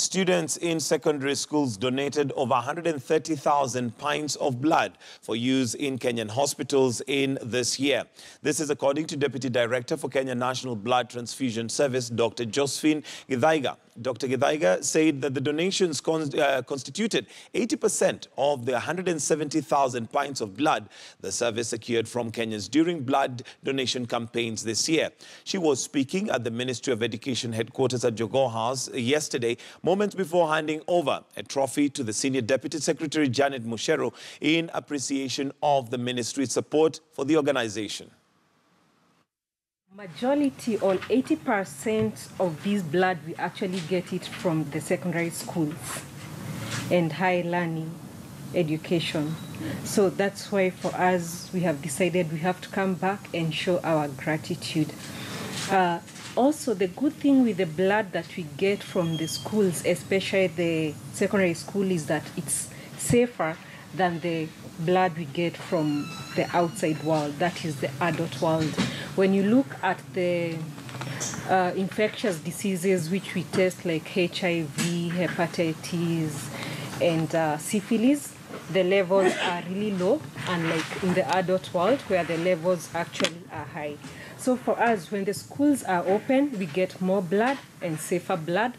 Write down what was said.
Students in secondary schools donated over 130,000 pints of blood for use in Kenyan hospitals in this year. This is according to Deputy Director for Kenya National Blood Transfusion Service, Dr. Josephine Githaiga. Dr. Githaiga said that the donations constituted 80% of the 170,000 pints of blood the service secured from Kenyans during blood donation campaigns this year. She was speaking at the Ministry of Education headquarters at Jogoo House yesterday, moments before handing over a trophy to the Senior Deputy Secretary Janet Mushero in appreciation of the ministry's support for the organization. Majority or 80% of this blood, we actually get it from the secondary schools and high learning education. So that's why for us, we have decided we have to come back and show our gratitude. Also, the good thing with the blood that we get from the schools, especially the secondary school, is that it's safer than the blood we get from the outside world, that is the adult world. When you look at the infectious diseases which we test, like HIV, hepatitis, and syphilis, the levels are really low, unlike in the adult world where the levels actually are high. So for us, when the schools are open, we get more blood and safer blood.